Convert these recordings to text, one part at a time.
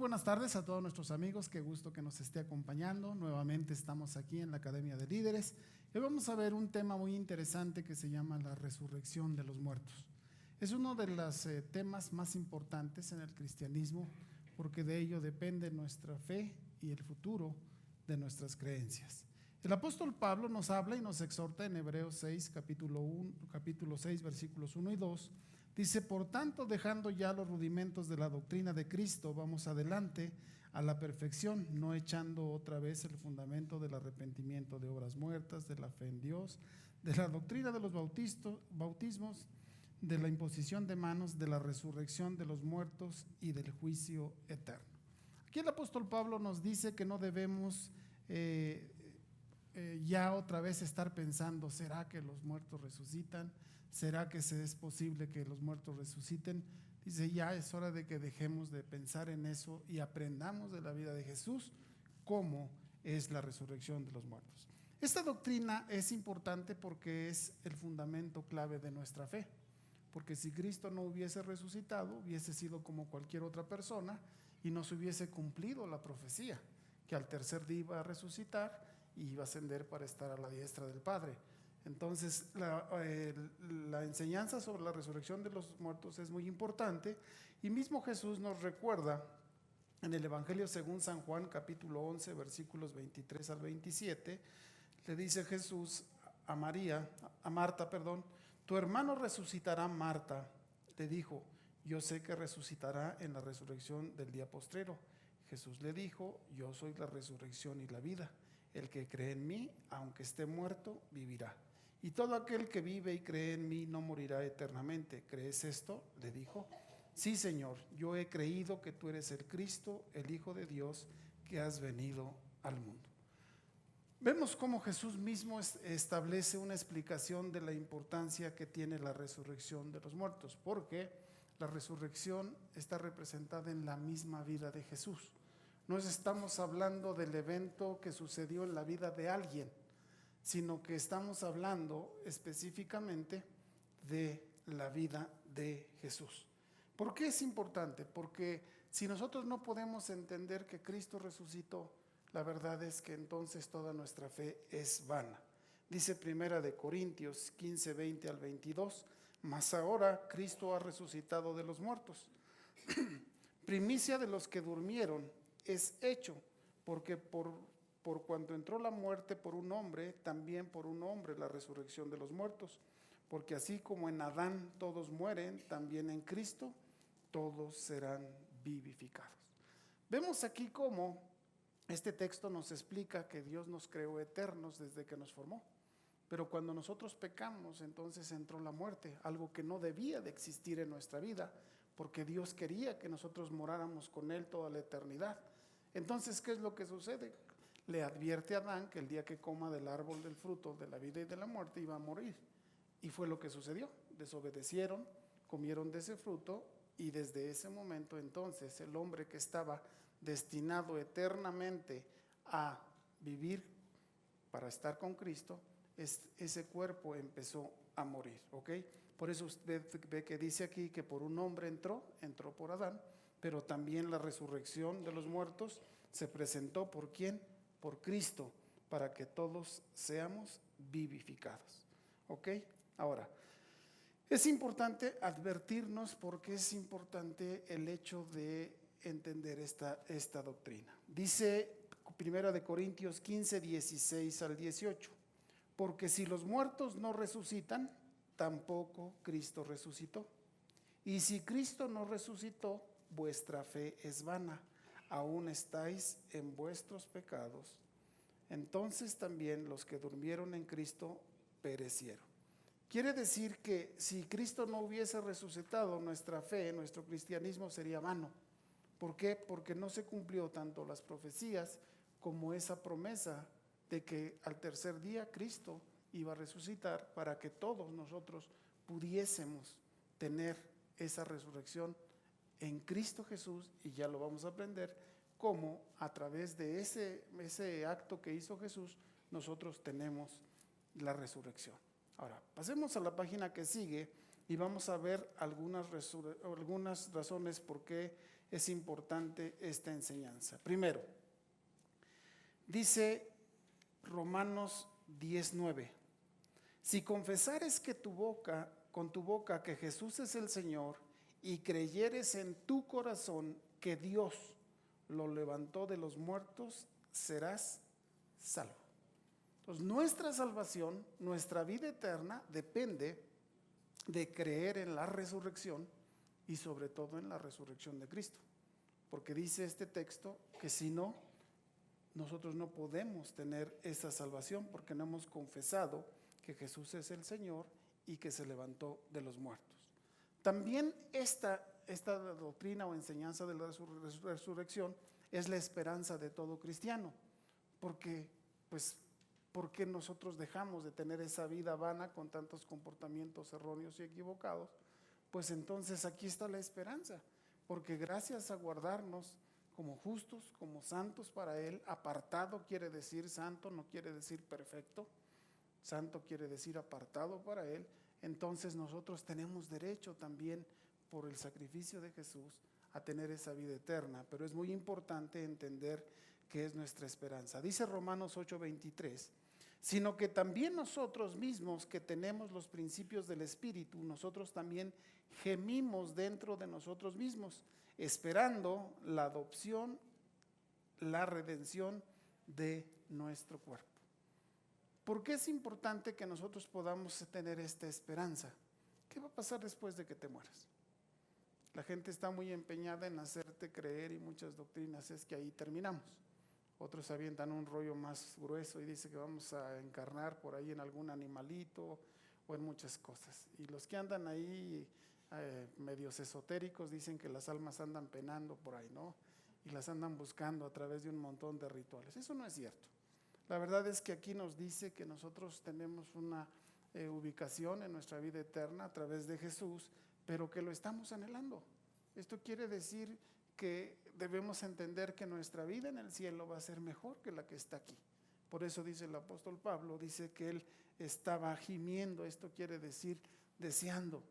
buenas tardes a todos nuestros amigos, qué gusto que nos esté acompañando. Nuevamente estamos aquí en la Academia de Líderes y vamos a ver un tema muy interesante que se llama la resurrección de los muertos. Es uno de los temas más importantes en el cristianismo porque de ello depende nuestra fe y el futuro de nuestras creencias. El apóstol Pablo nos habla y nos exhorta en Hebreos 6, capítulo 6, versículos 1 y 2. Dice: por tanto, dejando ya los rudimentos de la doctrina de Cristo, vamos adelante a la perfección, no echando otra vez el fundamento del arrepentimiento de obras muertas, de la fe en Dios, de la doctrina de los bautismos, de la imposición de manos, de la resurrección de los muertos y del juicio eterno. Aquí el apóstol Pablo nos dice que no debemos ya otra vez estar pensando: ¿será que los muertos resucitan? ¿Será que es posible que los muertos resuciten? Dice: ya es hora de que dejemos de pensar en eso y aprendamos de la vida de Jesús cómo es la resurrección de los muertos. Esta doctrina es importante porque es el fundamento clave de nuestra fe, porque si Cristo no hubiese resucitado, hubiese sido como cualquier otra persona y no se hubiese cumplido la profecía que al tercer día iba a resucitar y iba a ascender para estar a la diestra del Padre. Entonces la enseñanza sobre la resurrección de los muertos es muy importante, y mismo Jesús nos recuerda en el Evangelio según San Juan, capítulo 11, versículos 23 al 27. Le dice Jesús a Marta, tu hermano resucitará. Marta le dijo: yo sé que resucitará en la resurrección del día postrero. Jesús le dijo: yo soy la resurrección y la vida. El que cree en mí, aunque esté muerto, vivirá. Y todo aquel que vive y cree en mí no morirá eternamente. ¿Crees esto?, le dijo. Sí, Señor, yo he creído que tú eres el Cristo, el Hijo de Dios, que has venido al mundo. Vemos cómo Jesús mismo establece una explicación de la importancia que tiene la resurrección de los muertos, porque la resurrección está representada en la misma vida de Jesús. No estamos hablando del evento que sucedió en la vida de alguien, sino que estamos hablando específicamente de la vida de Jesús. ¿Por qué es importante? Porque si nosotros no podemos entender que Cristo resucitó, la verdad es que entonces toda nuestra fe es vana. Dice Primera de Corintios 15, 20 al 22, mas ahora Cristo ha resucitado de los muertos, primicia de los que durmieron es hecho, porque por cuanto entró la muerte por un hombre, también por un hombre la resurrección de los muertos. Porque así como en Adán todos mueren, también en Cristo todos serán vivificados. Vemos aquí cómo este texto nos explica que Dios nos creó eternos desde que nos formó. Pero cuando nosotros pecamos, entonces entró la muerte, algo que no debía de existir en nuestra vida, porque Dios quería que nosotros moráramos con Él toda la eternidad. Entonces, ¿qué es lo que sucede? Le advierte a Adán que el día que coma del árbol del fruto de la vida y de la muerte iba a morir. Y fue lo que sucedió. Desobedecieron, comieron de ese fruto, y desde ese momento entonces el hombre que estaba destinado eternamente a vivir para estar con Cristo, ese cuerpo empezó a morir, ¿ok? Por eso usted ve que dice aquí que por un hombre entró por Adán, pero también la resurrección de los muertos se presentó ¿por quién? Por Cristo, para que todos seamos vivificados, ¿ok? Ahora, es importante advertirnos porque es importante el hecho de entender esta doctrina. Dice Primera de Corintios 15, 16 al 18, porque si los muertos no resucitan, tampoco Cristo resucitó. Y si Cristo no resucitó, vuestra fe es vana, aún estáis en vuestros pecados. Entonces también los que durmieron en Cristo perecieron. Quiere decir que si Cristo no hubiese resucitado, nuestra fe, nuestro cristianismo sería vano. ¿Por qué? Porque no se cumplió tanto las profecías como esa promesa de que al tercer día Cristo iba a resucitar para que todos nosotros pudiésemos tener esa resurrección en Cristo Jesús. Y ya lo vamos a aprender cómo a través de ese acto que hizo Jesús nosotros tenemos la resurrección. Ahora, pasemos a la página que sigue y vamos a ver algunas razones por qué es importante esta enseñanza. Primero, dice Romanos 10:9, si confesares con tu boca que Jesús es el Señor y creyeres en tu corazón que Dios lo levantó de los muertos, serás salvo. Entonces, nuestra salvación, nuestra vida eterna depende de creer en la resurrección y sobre todo en la resurrección de Cristo. Porque dice este texto que si no, nosotros no podemos tener esa salvación porque no hemos confesado que Jesús es el Señor y que se levantó de los muertos. También esta doctrina o enseñanza de la resurrección es la esperanza de todo cristiano, porque ¿por qué nosotros dejamos de tener esa vida vana con tantos comportamientos erróneos y equivocados? Pues entonces aquí está la esperanza, porque gracias a guardarnos como justos, como santos para Él, apartado quiere decir santo, no quiere decir perfecto, santo quiere decir apartado para Él, entonces nosotros tenemos derecho también por el sacrificio de Jesús a tener esa vida eterna, pero es muy importante entender que es nuestra esperanza. Dice Romanos 8:23, sino que también nosotros mismos que tenemos los principios del Espíritu, nosotros también gemimos dentro de nosotros mismos, esperando la adopción, la redención de nuestro cuerpo. ¿Por qué es importante que nosotros podamos tener esta esperanza? ¿Qué va a pasar después de que te mueras? La gente está muy empeñada en hacerte creer y muchas doctrinas es que ahí terminamos. Otros avientan un rollo más grueso y dice que vamos a encarnar por ahí en algún animalito o en muchas cosas. Y los que andan ahí medios esotéricos dicen que las almas andan penando por ahí, ¿no? Y las andan buscando a través de un montón de rituales. Eso no es cierto. La verdad es que aquí nos dice que nosotros tenemos una ubicación en nuestra vida eterna a través de Jesús, pero que lo estamos anhelando. Esto quiere decir que debemos entender que nuestra vida en el cielo va a ser mejor que la que está aquí. Por eso dice el apóstol Pablo, dice que él estaba gimiendo, esto quiere decir deseando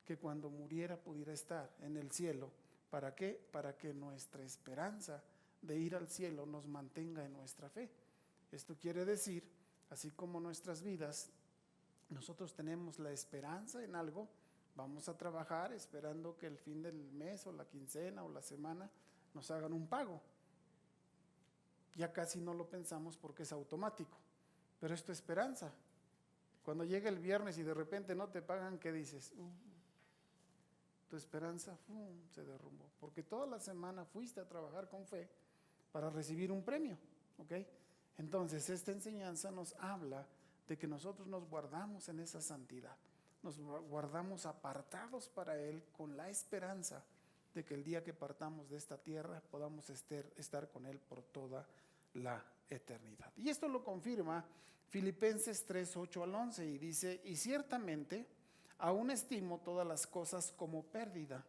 que cuando muriera pudiera estar en el cielo. ¿Para qué? Para que nuestra esperanza de ir al cielo nos mantenga en nuestra fe. Esto quiere decir, así como nuestras vidas, nosotros tenemos la esperanza en algo, vamos a trabajar esperando que el fin del mes o la quincena o la semana nos hagan un pago. Ya casi no lo pensamos porque es automático, pero es tu esperanza. Cuando llega el viernes y de repente no te pagan, ¿qué dices? Tu esperanza se derrumbó, porque toda la semana fuiste a trabajar con fe para recibir un premio, ¿ok? Entonces esta enseñanza nos habla de que nosotros nos guardamos en esa santidad, nos guardamos apartados para Él con la esperanza de que el día que partamos de esta tierra podamos estar con Él por toda la eternidad. Y esto lo confirma Filipenses 3:8-11 y dice, y ciertamente aún estimo todas las cosas como pérdida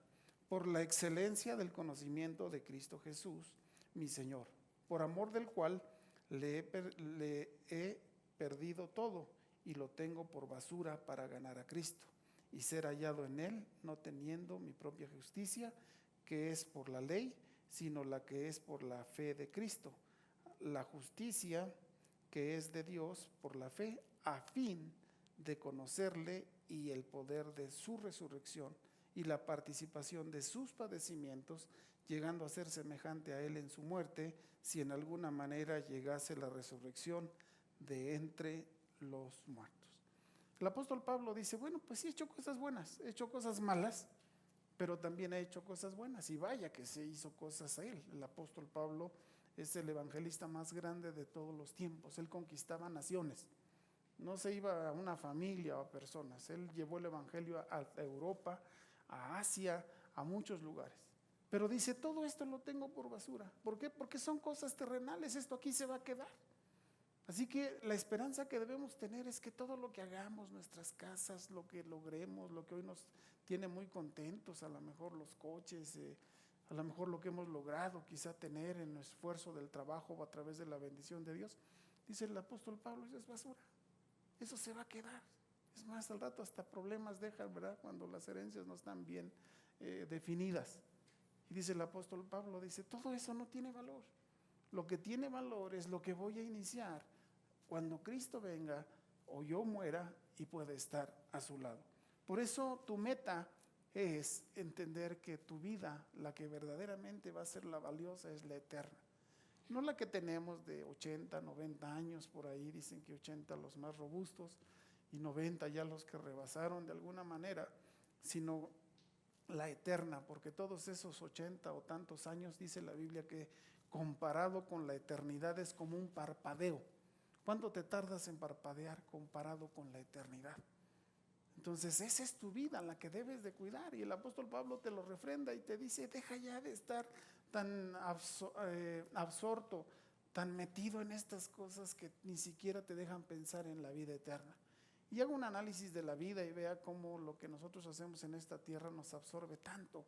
por la excelencia del conocimiento de Cristo Jesús, mi Señor, por amor del cual le he perdido todo y lo tengo por basura para ganar a Cristo y ser hallado en Él, no teniendo mi propia justicia, que es por la ley, sino la que es por la fe de Cristo, la justicia que es de Dios por la fe, a fin de conocerle y el poder de su resurrección y la participación de sus padecimientos, llegando a ser semejante a Él en su muerte, si en alguna manera llegase la resurrección de entre los muertos. El apóstol Pablo dice, bueno, pues sí he hecho cosas buenas, he hecho cosas malas, pero también he hecho cosas buenas, y vaya que se hizo cosas a él. El apóstol Pablo es el evangelista más grande de todos los tiempos, él conquistaba naciones, no se iba a una familia o a personas, él llevó el evangelio a Europa, a Asia, a muchos lugares. Pero dice, todo esto lo tengo por basura. ¿Por qué? Porque son cosas terrenales, esto aquí se va a quedar. Así que la esperanza que debemos tener es que todo lo que hagamos, nuestras casas, lo que logremos, lo que hoy nos tiene muy contentos, a lo mejor los coches, a lo mejor lo que hemos logrado quizá tener en el esfuerzo del trabajo o a través de la bendición de Dios, dice el apóstol Pablo, eso es basura, eso se va a quedar. Es más, al rato hasta problemas dejan, ¿verdad? Cuando las herencias no están bien definidas. Y dice el apóstol Pablo, dice, todo eso no tiene valor. Lo que tiene valor es lo que voy a iniciar cuando Cristo venga o yo muera y pueda estar a su lado. Por eso tu meta es entender que tu vida, la que verdaderamente va a ser la valiosa, es la eterna. No la que tenemos de 80, 90 años, por ahí dicen que 80 los más robustos y 90 ya los que rebasaron de alguna manera, sino la eterna, porque todos esos 80 o tantos años, dice la Biblia, que comparado con la eternidad es como un parpadeo. ¿Cuánto te tardas en parpadear comparado con la eternidad? Entonces esa es tu vida, la que debes de cuidar, y el apóstol Pablo te lo refrenda y te dice, deja ya de estar tan absorto, tan metido en estas cosas que ni siquiera te dejan pensar en la vida eterna. Y haga un análisis de la vida y vea cómo lo que nosotros hacemos en esta tierra nos absorbe tanto,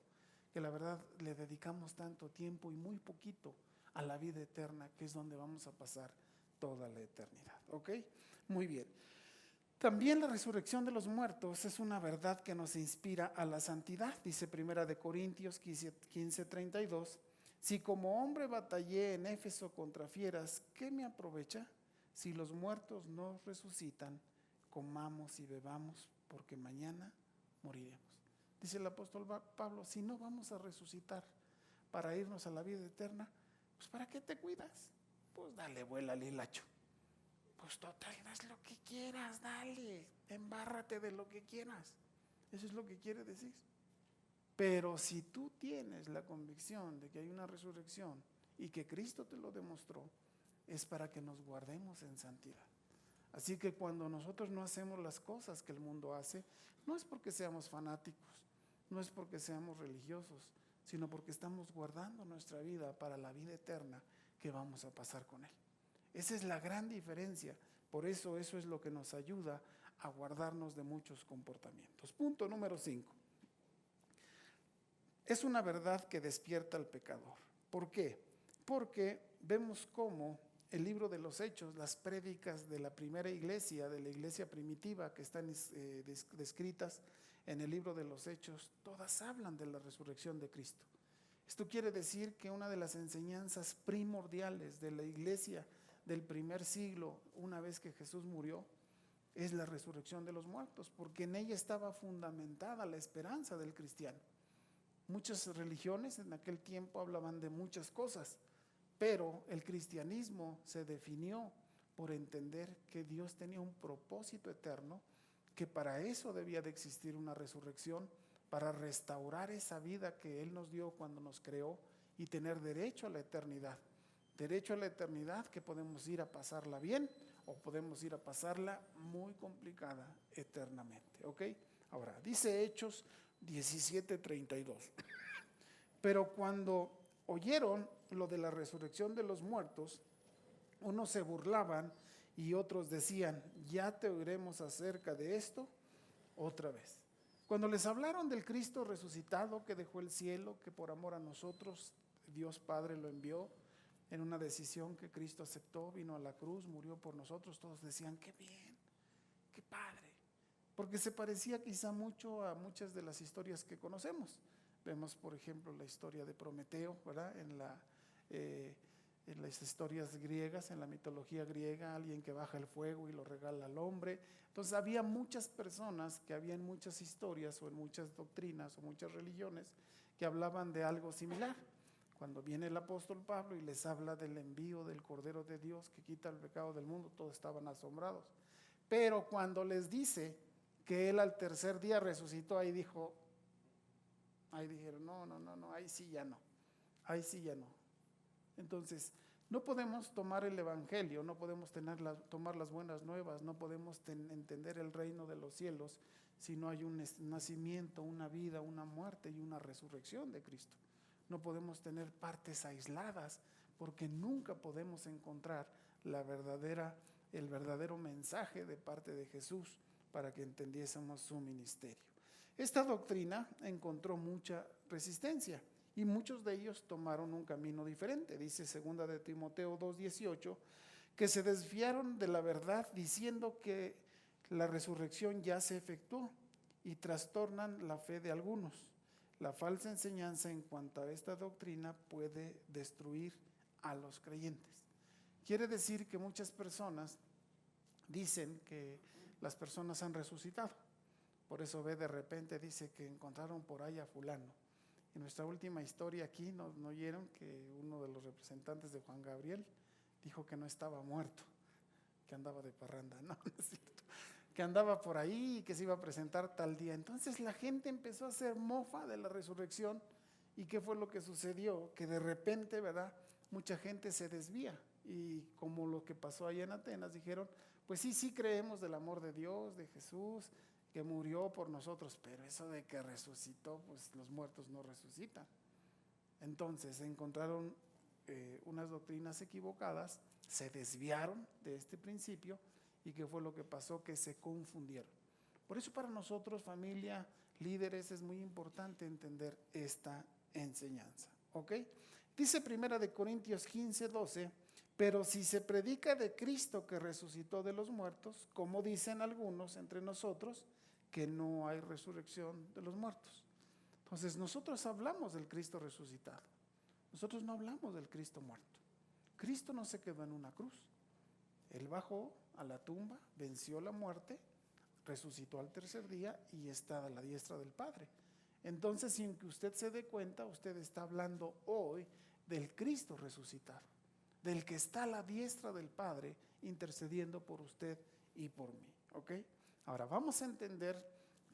que la verdad le dedicamos tanto tiempo y muy poquito a la vida eterna, que es donde vamos a pasar toda la eternidad. ¿Ok? Muy bien. También la resurrección de los muertos es una verdad que nos inspira a la santidad. Dice 1 Corintios 15:32, si como hombre batallé en Éfeso contra fieras, ¿qué me aprovecha? Si los muertos no resucitan, comamos y bebamos, porque mañana moriremos. Dice el apóstol Pablo, si no vamos a resucitar para irnos a la vida eterna, pues ¿para qué te cuidas? Pues dale vuela al hilacho. Pues total, haz lo que quieras, dale, embárrate de lo que quieras. Eso es lo que quiere decir. Pero si tú tienes la convicción de que hay una resurrección y que Cristo te lo demostró, es para que nos guardemos en santidad. Así que cuando nosotros no hacemos las cosas que el mundo hace, no es porque seamos fanáticos, no es porque seamos religiosos, sino porque estamos guardando nuestra vida para la vida eterna que vamos a pasar con Él. Esa es la gran diferencia. Por eso es lo que nos ayuda a guardarnos de muchos comportamientos. Punto número 5. Es una verdad que despierta al pecador. ¿Por qué? Porque vemos cómo el libro de los Hechos, las prédicas de la primera iglesia, de la iglesia primitiva que están descritas en el libro de los Hechos, todas hablan de la resurrección de Cristo. Esto quiere decir que una de las enseñanzas primordiales de la iglesia del primer siglo, una vez que Jesús murió, es la resurrección de los muertos, porque en ella estaba fundamentada la esperanza del cristiano. Muchas religiones en aquel tiempo hablaban de muchas cosas, pero el cristianismo se definió por entender que Dios tenía un propósito eterno, que para eso debía de existir una resurrección, para restaurar esa vida que Él nos dio cuando nos creó y tener derecho a la eternidad. Derecho a la eternidad que podemos ir a pasarla bien o podemos ir a pasarla muy complicada eternamente. ¿Ok? Ahora, dice Hechos 17:32. Pero cuando oyeron lo de la resurrección de los muertos, unos se burlaban y otros decían, ya te oiremos acerca de esto otra vez. Cuando les hablaron del Cristo resucitado que dejó el cielo, que por amor a nosotros Dios Padre lo envió en una decisión que Cristo aceptó, vino a la cruz, murió por nosotros, todos decían, qué bien, qué padre, porque se parecía quizá mucho a muchas de las historias que conocemos. Vemos, por ejemplo, la historia de Prometeo, ¿verdad? En las historias griegas, en la mitología griega, alguien que baja el fuego y lo regala al hombre. Entonces había muchas personas que había en muchas historias o en muchas doctrinas o muchas religiones que hablaban de algo similar. Cuando viene el apóstol Pablo y les habla del envío del Cordero de Dios que quita el pecado del mundo, todos estaban asombrados. Pero cuando les dice que Él al tercer día resucitó, ahí dijeron, no, ahí sí ya no. Entonces, no podemos tomar el evangelio, no podemos tomar las buenas nuevas, no podemos entender el reino de los cielos si no hay un nacimiento, una vida, una muerte y una resurrección de Cristo. No podemos tener partes aisladas porque nunca podemos encontrar el verdadero mensaje de parte de Jesús para que entendiésemos su ministerio. Esta doctrina encontró mucha resistencia y muchos de ellos tomaron un camino diferente. Dice 2 de Timoteo 2:18 que se desviaron de la verdad diciendo que la resurrección ya se efectuó y trastornan la fe de algunos. La falsa enseñanza en cuanto a esta doctrina puede destruir a los creyentes. Quiere decir que muchas personas dicen que las personas han resucitado. Por eso ve, de repente dice que encontraron por ahí a fulano. En nuestra última historia aquí nos oyeron que uno de los representantes de Juan Gabriel dijo que no estaba muerto, que andaba de parranda. No, no es cierto. Que andaba por ahí y que se iba a presentar tal día. Entonces la gente empezó a hacer mofa de la resurrección. ¿Y qué fue lo que sucedió? Que de repente, ¿verdad?, mucha gente se desvía. Y como lo que pasó allá en Atenas, dijeron, pues sí creemos del amor de Dios, de Jesús, que murió por nosotros, pero eso de que resucitó, pues los muertos no resucitan. Entonces encontraron unas doctrinas equivocadas, se desviaron de este principio. ¿Y qué fue lo que pasó? Que se confundieron. Por eso para nosotros, familia, líderes, es muy importante entender esta enseñanza. ¿Ok? Dice 1 Corintios 15:12, pero si se predica de Cristo que resucitó de los muertos, como dicen algunos entre nosotros, que no hay resurrección de los muertos. Entonces nosotros hablamos del Cristo resucitado. Nosotros no hablamos del Cristo muerto. Cristo no se quedó en una cruz. Él bajó a la tumba, venció la muerte, resucitó al tercer día y está a la diestra del Padre. Entonces, sin que usted se dé cuenta, usted está hablando hoy del Cristo resucitado, del que está a la diestra del Padre intercediendo por usted y por mí. ¿Ok? Ahora vamos a entender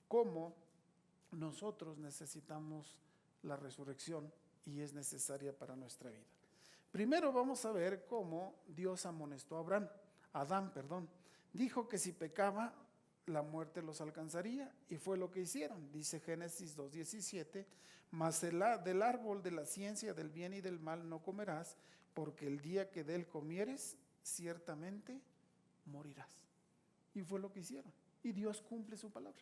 cómo nosotros necesitamos la resurrección y es necesaria para nuestra vida. Primero vamos a ver cómo Dios amonestó a Adán, dijo que si pecaba, la muerte los alcanzaría, y fue lo que hicieron. Dice Génesis 2:17, mas del árbol de la ciencia del bien y del mal no comerás, porque el día que de él comieres, ciertamente morirás. Y fue lo que hicieron, y Dios cumple su palabra.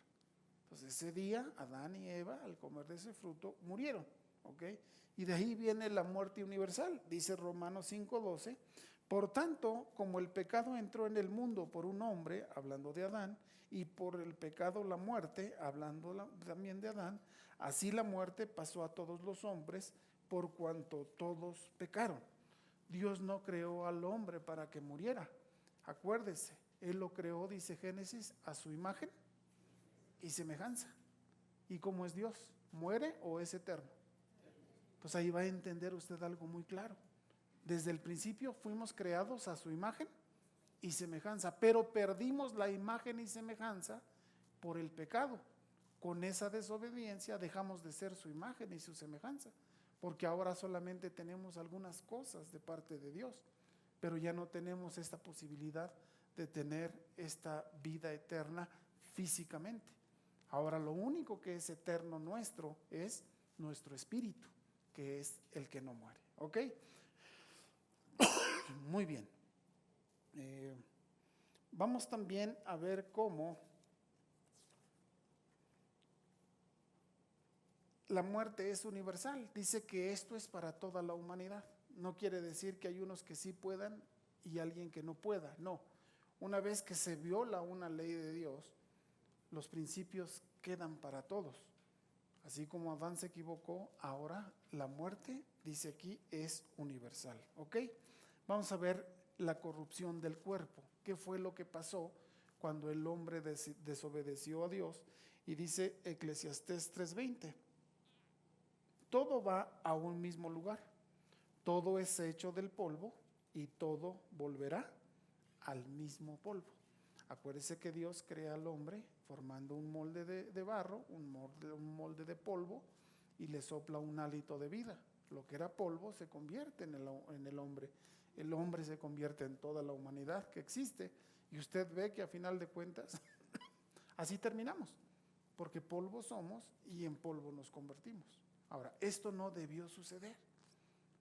Entonces ese día Adán y Eva, al comer de ese fruto, murieron. ¿Ok? Y de ahí viene la muerte universal. Dice Romanos 5:12, por tanto, como el pecado entró en el mundo por un hombre, hablando de Adán, y por el pecado la muerte, hablando también de Adán, así la muerte pasó a todos los hombres por cuanto todos pecaron. Dios no creó al hombre para que muriera. Acuérdese, Él lo creó, dice Génesis, a su imagen y semejanza. ¿Y cómo es Dios? ¿Muere o es eterno? Pues ahí va a entender usted algo muy claro. Desde el principio fuimos creados a su imagen y semejanza, pero perdimos la imagen y semejanza por el pecado. Con esa desobediencia dejamos de ser su imagen y su semejanza, porque ahora solamente tenemos algunas cosas de parte de Dios, pero ya no tenemos esta posibilidad de tener esta vida eterna físicamente. Ahora lo único que es eterno nuestro es nuestro espíritu, que es el que no muere. ¿Ok? Muy bien. Vamos también a ver cómo la muerte es universal. Dice que esto es para toda la humanidad. No quiere decir que hay unos que sí puedan y alguien que no pueda. No. Una vez que se viola una ley de Dios, los principios quedan para todos. Así como Adán se equivocó, ahora la muerte, dice aquí, es universal. ¿Ok? Vamos a ver la corrupción del cuerpo. ¿Qué fue lo que pasó cuando el hombre desobedeció a Dios? Y dice Eclesiastés 3:20, todo va a un mismo lugar, todo es hecho del polvo y todo volverá al mismo polvo. Acuérdese que Dios crea al hombre formando un molde de barro, un molde de polvo, y le sopla un hálito de vida. Lo que era polvo se convierte en el hombre. El hombre se convierte en toda la humanidad que existe. Y usted ve que a final de cuentas, así terminamos. Porque polvo somos y en polvo nos convertimos. Ahora, esto no debió suceder.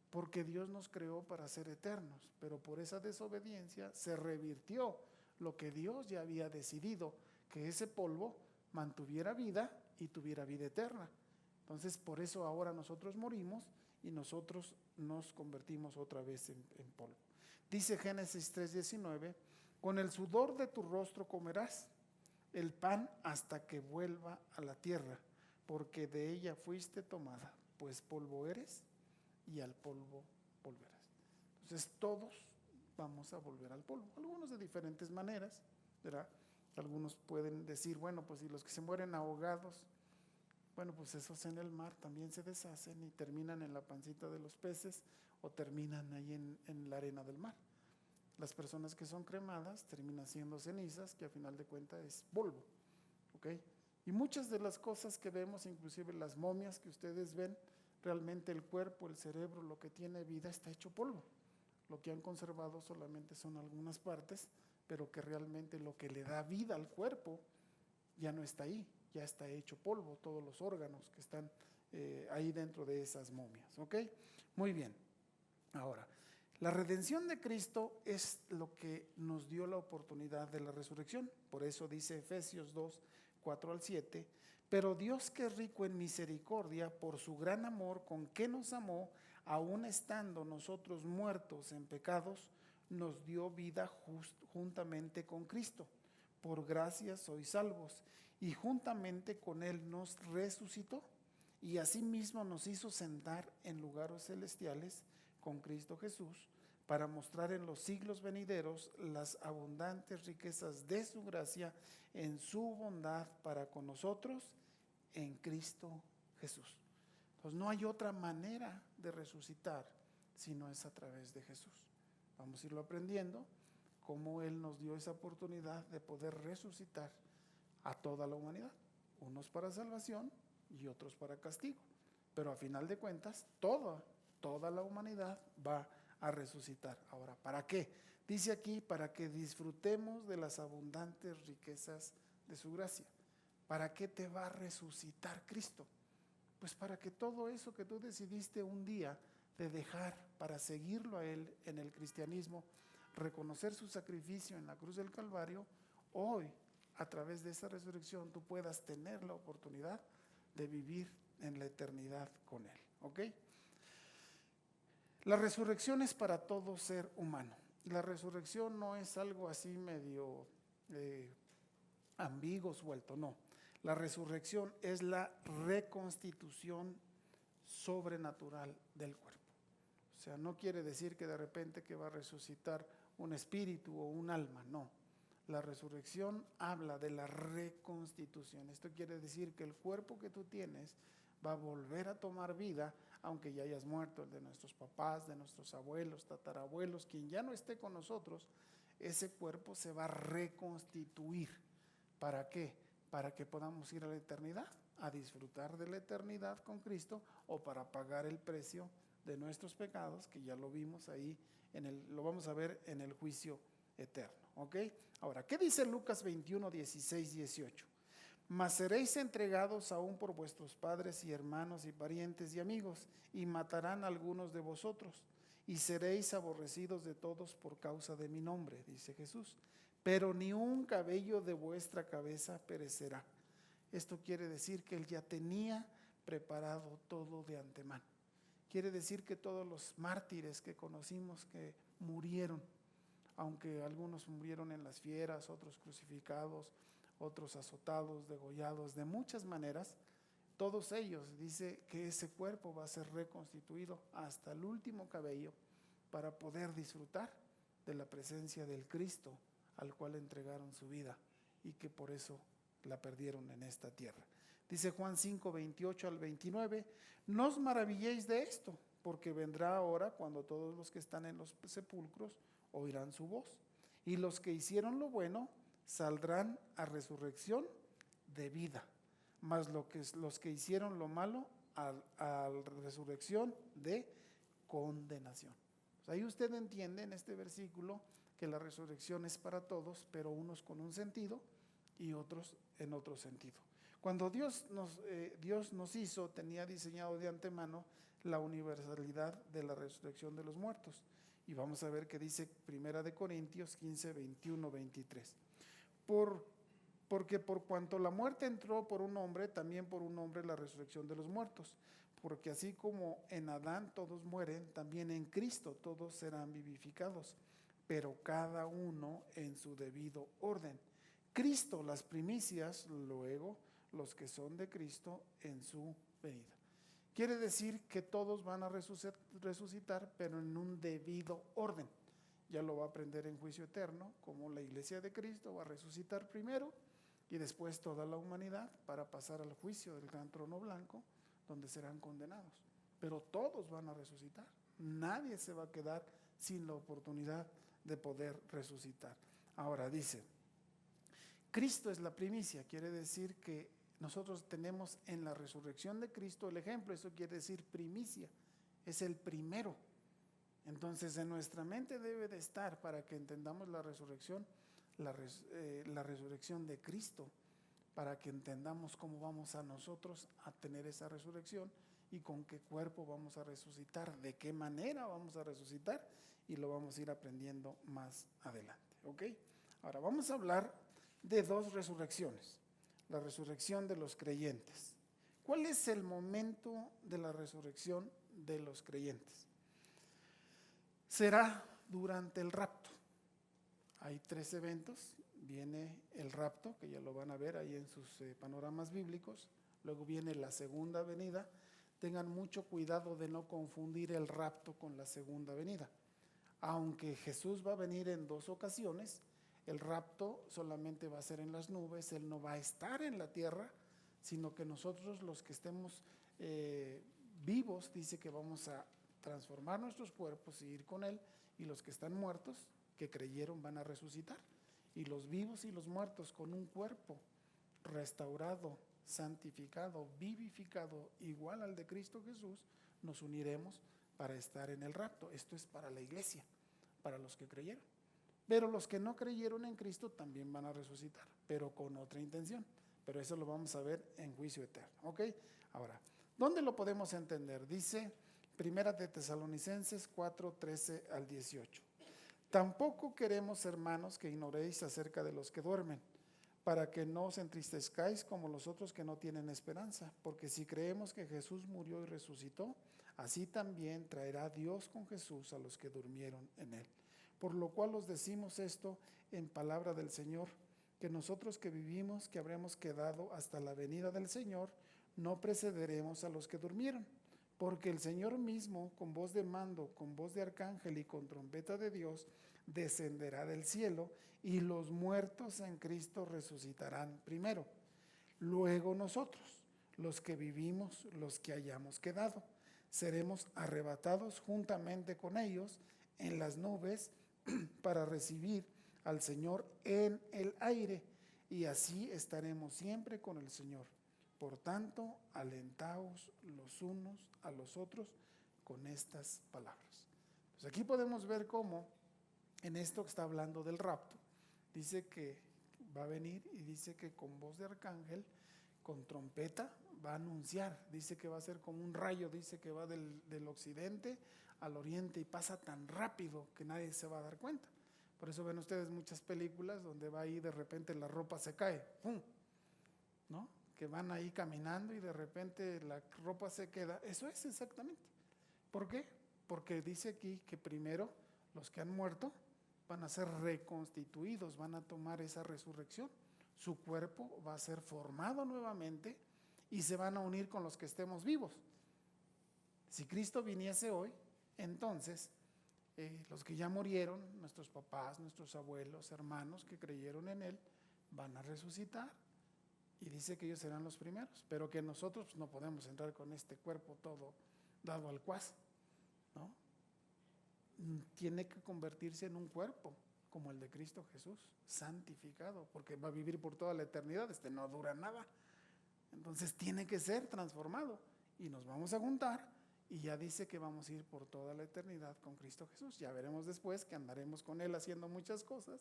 Porque Dios nos creó para ser eternos. Pero por esa desobediencia se revirtió lo que Dios ya había decidido, que ese polvo mantuviera vida y tuviera vida eterna. Entonces, por eso ahora nosotros morimos y nosotros nos convertimos otra vez en polvo. Dice Génesis 3:19, con el sudor de tu rostro comerás el pan hasta que vuelva a la tierra, porque de ella fuiste tomada, pues polvo eres y al polvo volverás. Entonces todos vamos a volver al polvo, algunos de diferentes maneras, ¿verdad? Algunos pueden decir, bueno, pues si los que se mueren ahogados, bueno, pues esos en el mar también se deshacen y terminan en la pancita de los peces o terminan ahí en la arena del mar. Las personas que son cremadas terminan siendo cenizas, que a final de cuentas es polvo, ¿ok? Y muchas de las cosas que vemos, inclusive las momias que ustedes ven, realmente el cuerpo, el cerebro, lo que tiene vida está hecho polvo. Lo que han conservado solamente son algunas partes, pero que realmente lo que le da vida al cuerpo ya no está ahí, ya está hecho polvo, todos los órganos que están ahí dentro de esas momias, ¿ok? Muy bien. Ahora, la redención de Cristo es lo que nos dio la oportunidad de la resurrección. Por eso dice Efesios 2, 4 al 7, pero Dios, que es rico en misericordia, por su gran amor con que nos amó, aun estando nosotros muertos en pecados, nos dio vida juntamente con Cristo. Por gracia sois salvos, y juntamente con Él nos resucitó, y asimismo nos hizo sentar en lugares celestiales con Cristo Jesús, para mostrar en los siglos venideros las abundantes riquezas de su gracia en su bondad para con nosotros en Cristo Jesús. Entonces no hay otra manera de resucitar si no es a través de Jesús. Vamos a irlo aprendiendo, cómo Él nos dio esa oportunidad de poder resucitar a toda la humanidad, unos para salvación y otros para castigo, pero a final de cuentas toda la humanidad va a resucitar. Ahora, ¿para qué? Dice aquí, para que disfrutemos de las abundantes riquezas de su gracia. ¿Para qué te va a resucitar Cristo? Pues para que todo eso que tú decidiste un día de dejar para seguirlo a Él en el cristianismo, reconocer su sacrificio en la cruz del Calvario, hoy, a través de esa resurrección, tú puedas tener la oportunidad de vivir en la eternidad con Él, ¿ok? La resurrección es para todo ser humano. La resurrección no es algo así medio ambiguo, suelto, no. La resurrección es la reconstitución sobrenatural del cuerpo. O sea, no quiere decir que de repente que va a resucitar un espíritu o un alma, no. La resurrección habla de la reconstitución. Esto quiere decir que el cuerpo que tú tienes va a volver a tomar vida, aunque ya hayas muerto, el de nuestros papás, de nuestros abuelos, tatarabuelos, quien ya no esté con nosotros, ese cuerpo se va a reconstituir. ¿Para qué? Para que podamos ir a la eternidad, a disfrutar de la eternidad con Cristo, o para pagar el precio de nuestros pecados, que ya lo vimos ahí, lo vamos a ver en el juicio eterno, ¿ok? Ahora, ¿qué dice Lucas 21, 16, 18? Mas seréis entregados aún por vuestros padres y hermanos y parientes y amigos, y matarán a algunos de vosotros, y seréis aborrecidos de todos por causa de mi nombre, dice Jesús. Pero ni un cabello de vuestra cabeza perecerá. Esto quiere decir que Él ya tenía preparado todo de antemano. Quiere decir que todos los mártires que conocimos que murieron, aunque algunos murieron en las fieras, otros crucificados, otros azotados, degollados, de muchas maneras, todos ellos, dice que ese cuerpo va a ser reconstituido hasta el último cabello para poder disfrutar de la presencia del Cristo al cual entregaron su vida y que por eso la perdieron en esta tierra. Dice Juan 5, 28 al 29, no os maravilléis de esto, porque vendrá hora cuando todos los que están en los sepulcros oirán su voz, y los que hicieron lo bueno saldrán a resurrección de vida, mas los que hicieron lo malo a resurrección de condenación. Pues ahí usted entiende en este versículo que la resurrección es para todos, pero unos con un sentido y otros en otro sentido. Cuando Dios nos hizo, tenía diseñado de antemano la universalidad de la resurrección de los muertos. Y vamos a ver qué dice 1 Corintios 15, 21, 23. Porque por cuanto la muerte entró por un hombre, también por un hombre la resurrección de los muertos. Porque así como en Adán todos mueren, también en Cristo todos serán vivificados, pero cada uno en su debido orden. Cristo las primicias, luego los que son de Cristo en su venida. Quiere decir que todos van a resucitar, pero en un debido orden. Ya lo va a aprender en juicio eterno, como la iglesia de Cristo va a resucitar primero y después toda la humanidad para pasar al juicio del gran trono blanco, donde serán condenados. Pero todos van a resucitar. Nadie se va a quedar sin la oportunidad de poder resucitar. Ahora dice, Cristo es la primicia, quiere decir que nosotros tenemos en la resurrección de Cristo el ejemplo, eso quiere decir primicia, es el primero. Entonces en nuestra mente debe de estar, para que entendamos la resurrección, la resurrección de Cristo, para que entendamos cómo vamos a nosotros a tener esa resurrección y con qué cuerpo vamos a resucitar, de qué manera vamos a resucitar, y lo vamos a ir aprendiendo más adelante, ¿ok? Ahora vamos a hablar de dos resurrecciones. La resurrección de los creyentes. ¿Cuál es el momento de la resurrección de los creyentes? Será durante el rapto. Hay 3 eventos. Viene el rapto, que ya lo van a ver ahí en sus panoramas bíblicos. Luego viene la segunda venida. Tengan mucho cuidado de no confundir el rapto con la segunda venida. Aunque Jesús va a venir en 2 ocasiones, el rapto solamente va a ser en las nubes, Él no va a estar en la tierra, sino que nosotros los que estemos vivos, dice que vamos a transformar nuestros cuerpos y ir con Él, y los que están muertos, que creyeron, van a resucitar. Y los vivos y los muertos con un cuerpo restaurado, santificado, vivificado, igual al de Cristo Jesús, nos uniremos para estar en el rapto. Esto es para la iglesia, para los que creyeron. Pero los que no creyeron en Cristo también van a resucitar, pero con otra intención. Pero eso lo vamos a ver en juicio eterno, ¿ok? Ahora, ¿dónde lo podemos entender? Dice Primera de Tesalonicenses 4, 13 al 18. Tampoco queremos, hermanos, que ignoréis acerca de los que duermen, para que no os entristezcáis como los otros que no tienen esperanza. Porque si creemos que Jesús murió y resucitó, así también traerá Dios con Jesús a los que durmieron en él. Por lo cual os decimos esto en palabra del Señor, que nosotros que vivimos, que habremos quedado hasta la venida del Señor, no precederemos a los que durmieron. Porque el Señor mismo, con voz de mando, con voz de arcángel y con trompeta de Dios, descenderá del cielo, y los muertos en Cristo resucitarán primero. Luego nosotros, los que vivimos, los que hayamos quedado, seremos arrebatados juntamente con ellos en las nubes para recibir al Señor en el aire, y así estaremos siempre con el Señor. Por tanto, alentaos los unos a los otros con estas palabras. Pues aquí podemos ver cómo en esto que está hablando del rapto, dice que va a venir y dice que con voz de arcángel, con trompeta, va a anunciar. Dice que va a ser como un rayo, dice que va del occidente al oriente y pasa tan rápido que nadie se va a dar cuenta. Por eso ven ustedes muchas películas donde va ahí de repente la ropa se cae, ¡pum!, ¿no? Que van ahí caminando y de repente la ropa se queda. Eso es exactamente. ¿Por qué? Porque dice aquí que primero los que han muerto van a ser reconstituidos, van a tomar esa resurrección. Su cuerpo va a ser formado nuevamente y se van a unir con los que estemos vivos. Si Cristo viniese hoy, entonces los que ya murieron, nuestros papás, nuestros abuelos, hermanos que creyeron en Él, van a resucitar. Y dice que ellos serán los primeros, pero que nosotros no podemos entrar con este cuerpo todo dado al cuas, ¿no? Tiene que convertirse en un cuerpo como el de Cristo Jesús, santificado, porque va a vivir por toda la eternidad, no dura nada. Entonces tiene que ser transformado y nos vamos a juntar y ya dice que vamos a ir por toda la eternidad con Cristo Jesús. Ya veremos después que andaremos con Él haciendo muchas cosas,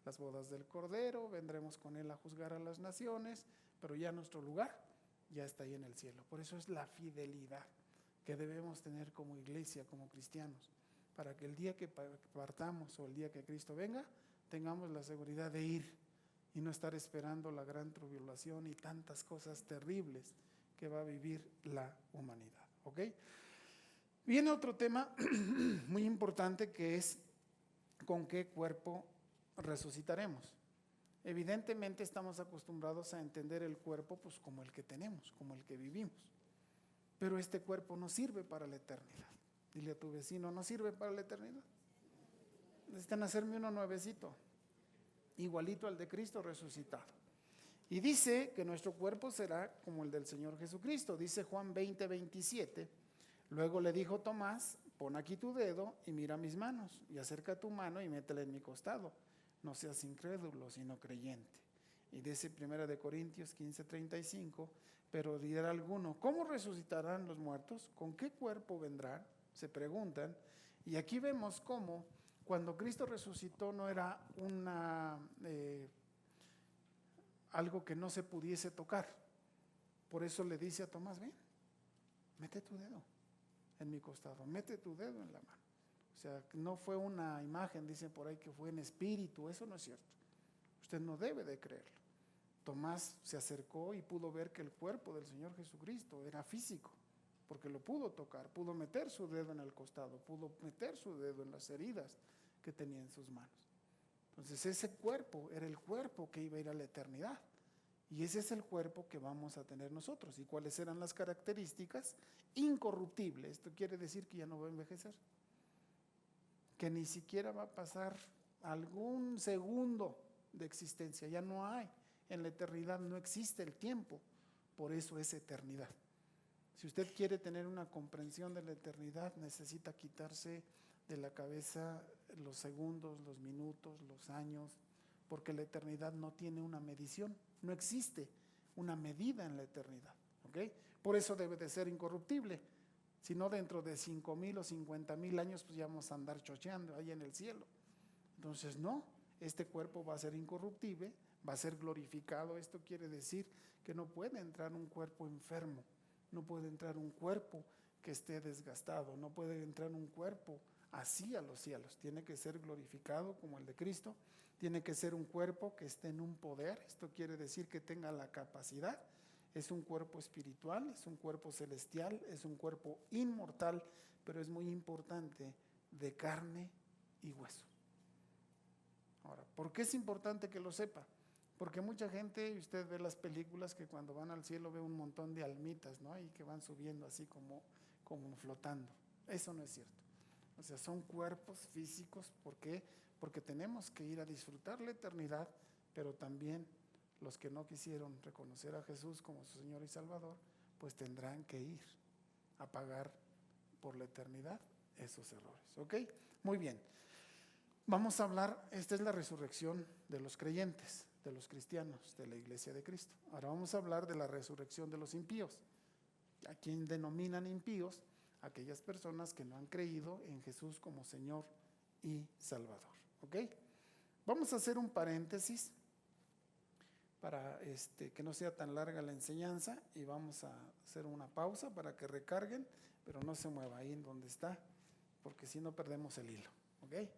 las bodas del Cordero, vendremos con Él a juzgar a las naciones, pero ya nuestro lugar ya está ahí en el cielo. Por eso es la fidelidad que debemos tener como iglesia, como cristianos, para que el día que partamos o el día que Cristo venga, tengamos la seguridad de ir y no estar esperando la gran tribulación y tantas cosas terribles que va a vivir la humanidad, ¿ok? Viene otro tema muy importante, que es con qué cuerpo resucitaremos. Evidentemente estamos acostumbrados a entender el cuerpo pues como el que tenemos, como el que vivimos. Pero este cuerpo no sirve para la eternidad. Dile a tu vecino, ¿no sirve para la eternidad? Necesitan hacerme uno nuevecito, igualito al de Cristo resucitado. Y dice que nuestro cuerpo será como el del Señor Jesucristo. Dice Juan 20:27. Luego le dijo Tomás, pon aquí tu dedo y mira mis manos, y acerca tu mano y métela en mi costado. No seas incrédulo, sino creyente. Y dice 1 Corintios 15:35, pero dirá alguno, ¿cómo resucitarán los muertos? ¿Con qué cuerpo vendrán? Se preguntan. Y aquí vemos cómo cuando Cristo resucitó no era algo que no se pudiese tocar. Por eso le dice a Tomás, ven, mete tu dedo en mi costado, mete tu dedo en la mano. O sea, no fue una imagen, dicen por ahí que fue en espíritu, eso no es cierto. Usted no debe de creerlo. Tomás se acercó y pudo ver que el cuerpo del Señor Jesucristo era físico, porque lo pudo tocar, pudo meter su dedo en el costado, pudo meter su dedo en las heridas que tenía en sus manos. Entonces ese cuerpo era el cuerpo que iba a ir a la eternidad. Y ese es el cuerpo que vamos a tener nosotros. ¿Y cuáles eran las características? Incorruptible. Esto quiere decir que ya no va a envejecer, que ni siquiera va a pasar algún segundo de existencia. Ya no hay. En la eternidad no existe el tiempo. Por eso es eternidad. Si usted quiere tener una comprensión de la eternidad, necesita quitarse de la cabeza los segundos, los minutos, los años, porque la eternidad no tiene una medición. No existe una medida en la eternidad, ¿ok? Por eso debe de ser incorruptible. Si no, dentro de 5,000 o 50,000 años, pues ya vamos a andar chocheando ahí en el cielo. Entonces, no, este cuerpo va a ser incorruptible, va a ser glorificado. Esto quiere decir que no puede entrar un cuerpo enfermo, no puede entrar un cuerpo que esté desgastado, no puede entrar un cuerpo así a los cielos. Tiene que ser glorificado como el de Cristo. Tiene que ser un cuerpo que esté en un poder. Esto quiere decir que tenga la capacidad. Es un cuerpo espiritual, es un cuerpo celestial, es un cuerpo inmortal, pero es muy importante, de carne y hueso. Ahora, ¿por qué es importante que lo sepa? Porque mucha gente, usted ve las películas que cuando van al cielo ve un montón de almitas, ¿no? Y que van subiendo así como flotando. Eso no es cierto. O sea, son cuerpos físicos. ¿Por qué? Porque tenemos que ir a disfrutar la eternidad, pero también los que no quisieron reconocer a Jesús como su Señor y Salvador, pues tendrán que ir a pagar por la eternidad esos errores. ¿Ok? Muy bien. Vamos a hablar, esta es la resurrección de los creyentes, de los cristianos, de la Iglesia de Cristo. Ahora vamos a hablar de la resurrección de los impíos. ¿A quién denominan impíos? Aquellas personas que no han creído en Jesús como Señor y Salvador. ¿Ok? Vamos a hacer un paréntesis para que no sea tan larga la enseñanza y vamos a hacer una pausa para que recarguen, pero no se mueva ahí en donde está, porque si no perdemos el hilo. ¿Ok?